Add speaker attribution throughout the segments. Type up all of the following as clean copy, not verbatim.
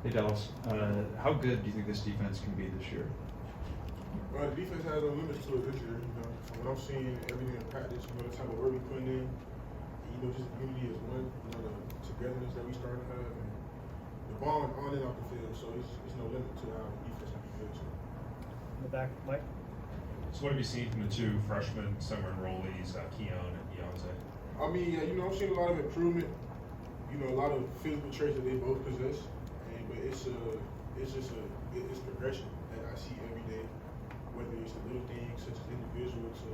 Speaker 1: Hey Dallas, how good do you think this defense can be this year?
Speaker 2: The defense has no limits to it this year. From what I'm seeing, everything in practice, the type of work we putting in, just unity as one, the togetherness that we starting to have, and the bond on and off the field. So it's no limit to how the defense can be good. So.
Speaker 3: In the back, Mike.
Speaker 4: So what have you seen from the two freshmen, summer enrollees, Keon and Beyonce?
Speaker 2: I mean, I'm seeing a lot of improvement. A lot of physical traits that they both possess, but it's progression that I see every day. Whether it's the little things such as individual to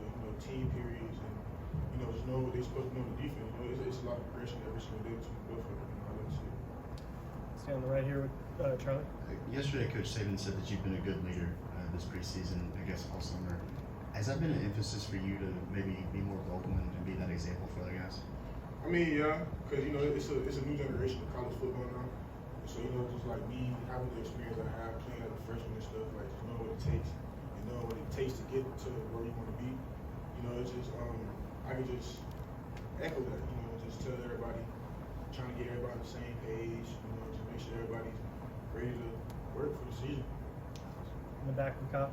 Speaker 2: team periods and just knowing what they're supposed to know in the defense. It's a lot of progression every single day between both of them. I love to see it.
Speaker 3: Stay on the right here with Charlie.
Speaker 5: Yesterday, Coach Saban said that you've been a good leader this preseason, I guess all summer. Has that been an emphasis for you to maybe be more vocal and be that example for other guys?
Speaker 2: I mean, yeah, because it's a new generation of college football now. So just like me having the experience I have playing as a freshman and stuff, like just knowing what it takes and knowing what it takes to get to where you want to be. It's just I can just echo that. Just tell everybody, trying to get everybody on the same page. Just make sure everybody's ready to work for the season.
Speaker 3: In the back, Kyle.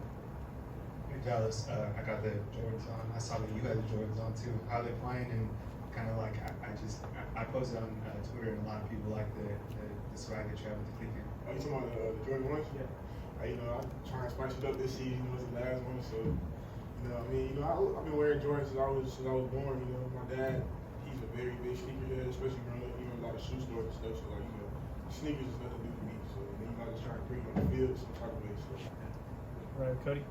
Speaker 6: Hey Dallas, I got the Jordans on. I saw that you had the Jordans on too. How they playing and kind of like I posted on Twitter and a lot of people like the swag that you have with the Cleveland.
Speaker 2: Oh, you talking about the Jordan ones?
Speaker 3: Yeah.
Speaker 2: I try and spice it up this season. It was the last one, so I've been wearing Jordans since I was born. My dad, he's a very big sneakerhead, especially growing up. A lot of shoe stores and stuff. So sneakers is nothing new to me. So I just try to bring them on the field some type of way. So.
Speaker 3: Right, Cody.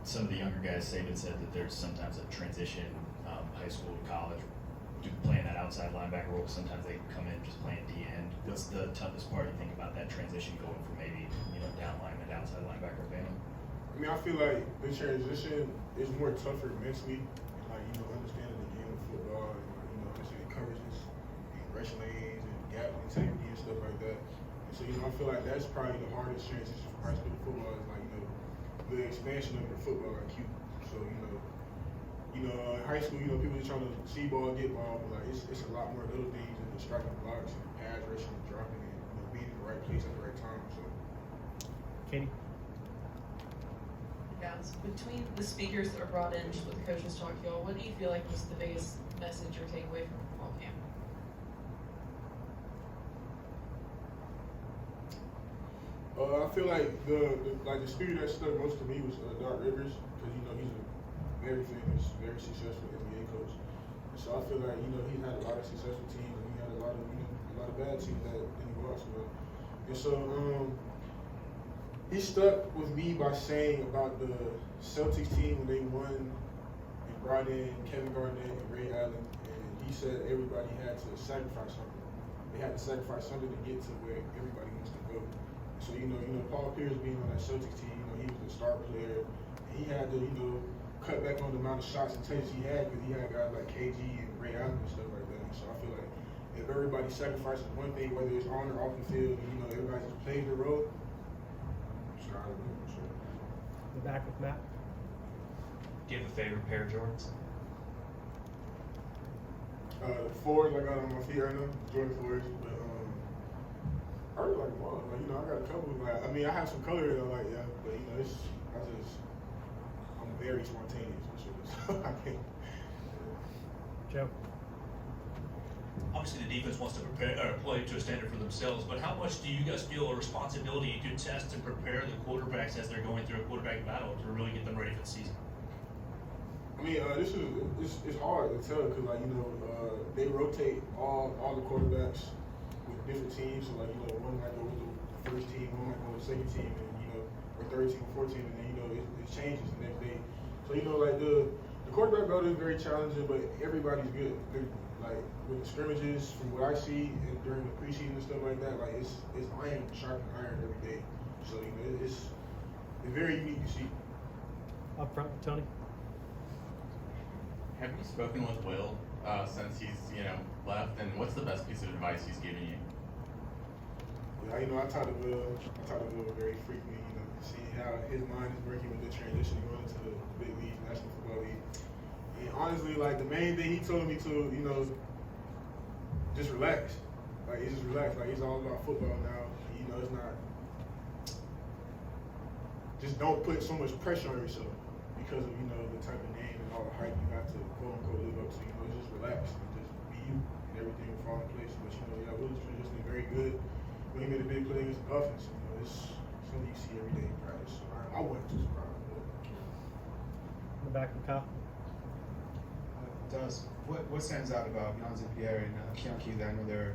Speaker 7: Some of the younger guys, Saban said that there's sometimes a transition, high school to college, playing that outside linebacker role. Sometimes they come in just playing D end. What's the toughest part you think about that transition going from maybe down lineman to outside linebacker?
Speaker 2: I feel like the transition is more tougher mentally, and understanding the game of football, and understanding coverages, and rush lanes, and gap integrity and stuff like that. And so I feel like that's probably the hardest transition from high school to football is the expansion of your football IQ. So in high school, people just trying to see ball, get ball, but it's a lot more little things than the striking blocks and pass rushing and dropping and being in the right place at the right time. So.
Speaker 3: Katie.
Speaker 8: Guys, between the speakers that are brought in just with the coaches talk, y'all, what do you feel like was the biggest message or takeaway from fall camp?
Speaker 2: I feel like the speaker that stuck most to me was Doc Rivers, because he's a very famous, very successful NBA coach. And so I feel like he had a lot of successful teams and he had a lot of bad teams that didn't go out so well. And so he stuck with me by saying about the Celtics team when they won and brought in Kevin Garnett and Ray Allen, and he said everybody had to sacrifice something. They had to sacrifice something to get to where everybody wants to go. So Paul Pierce being on that Celtics team, he was the star player. And he had to cut back on the amount of shots and touches he had because he had guys like KG and Ray Allen and stuff like that. And so I feel like if everybody sacrifices one thing, whether it's on or off the field, and everybody just plays their role. So I don't know. Sure.
Speaker 3: In the back with Matt.
Speaker 4: Do you have a favorite pair of Jordans?
Speaker 2: The fours I got on my feet right now, Jordan fours, but I really like them all. I got a couple. I have some color that I like, yeah, but I'm very spontaneous, so I can't.
Speaker 3: Joe.
Speaker 9: Obviously, the defense wants to play to a standard for themselves, but how much do you guys feel a responsibility to test and prepare the quarterbacks as they're going through a quarterback battle to really get them ready for the season?
Speaker 2: It's hard to tell because they rotate all the quarterbacks with different teams. So one might go with the first team, one might go with the second team, and or third team, or 14, and then it changes the next day. So the quarterback battle is very challenging, but everybody's good. With the scrimmages, from what I see and during the preseason and stuff like that, it's iron sharpening iron every day. So it's very unique to see.
Speaker 3: Up front with Tony.
Speaker 10: Have you spoken with Will since he's left, and what's the best piece of advice he's given you?
Speaker 2: Yeah, I talk to Will very frequently. Seeing how his mind is working with the transition going into the big league, National Football League. And honestly, the main thing he told me to, just relax. Like it's just relaxed. Like it's all about football now. You know, it's not. Just don't put so much pressure on yourself because of the type of name and all the hype you have to quote unquote live up to. It's just relax and just be you, and everything will fall in place. But Will's traditionally very good when he made a big play against the offense. It's something you see every day in practice. So I wasn't too surprised.
Speaker 3: In the back with Kyle.
Speaker 6: Dallas, what stands out about Beyonce Pierre and Keon Keith? I know they're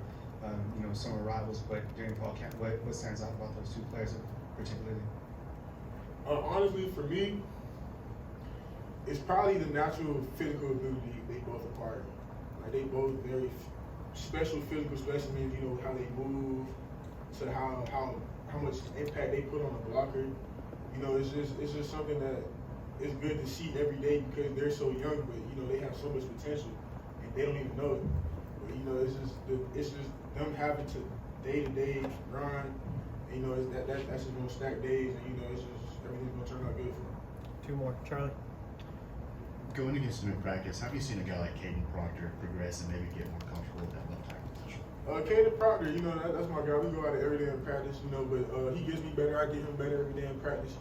Speaker 6: summer rivals, but during fall camp, what stands out about those two players particularly?
Speaker 2: Honestly, for me, it's probably the natural physical ability they both acquired. Like they both very special physical specimens. How they move, to how much impact they put on a blocker. It's just something that is good to see every day because they're so young, but they have so much potential and they don't even know it. But it's just them having to day-to-day grind. That's just gonna stack days, and it's just everything's gonna turn out good for them.
Speaker 3: Two more. Charlie.
Speaker 5: Going against him in practice, how have you seen a guy like Caden Proctor progress and maybe get more comfortable with that left tackle position?
Speaker 2: Caden Proctor, that's my guy. We go at it every day in practice, but he gets me better. I get him better every day in practice.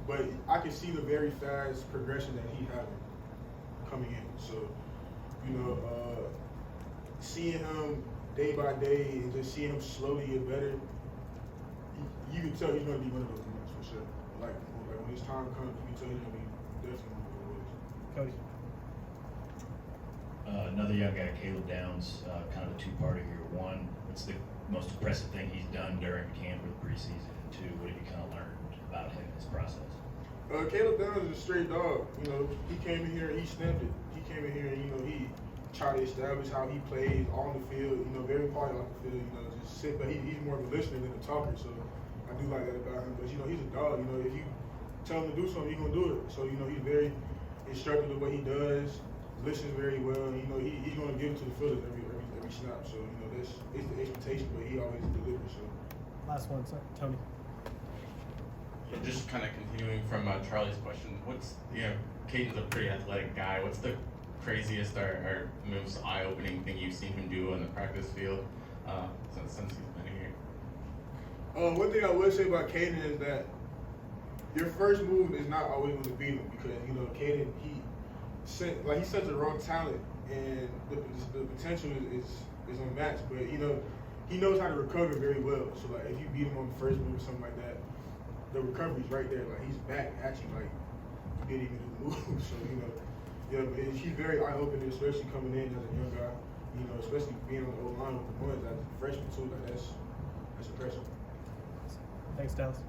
Speaker 2: But I can see the very fast progression that he's having coming in. So, seeing him day by day and just seeing him slowly get better, you can tell he's going to be one of those ones for sure. Like when his time comes, you can tell he's going to be definitely one of those.
Speaker 3: Cody.
Speaker 7: Another young guy, Caleb Downs, kind of a two-parter here. One, what's the most impressive thing he's done during camp or the preseason? And two, what have you kind of learned about him in this process?
Speaker 2: Caleb Downs is a straight dog. He came in here and he snapped it. He came in here and he tried to establish how he plays on the field. Very quiet off the field. Just sit, but he's more of a listener than a talker. So I do like that about him. But he's a dog. If you tell him to do something, he's gonna do it. So he's very instructive of what he does. Listens very well. And, he's gonna give it to the fielders every snap. So that's it's the expectation, but he always delivers. So
Speaker 3: Last one, sir. Tony.
Speaker 10: Yeah, just kind of continuing from Charlie's question, Caden's a pretty athletic guy. What's the craziest or most eye-opening thing you've seen him do on the practice field since he's been here?
Speaker 2: One thing I would say about Caden is that your first move is not always going to beat him because Caden he's such a raw talent and the potential is unmatched. But he knows how to recover very well. So if you beat him on the first move or something like that, the recovery's right there. He's back at you you didn't even do the move. So but he's very eye-opening, especially coming in as a young guy. Especially being on the O-line with the ones as a freshman too. That's impressive.
Speaker 3: Thanks, Dallas.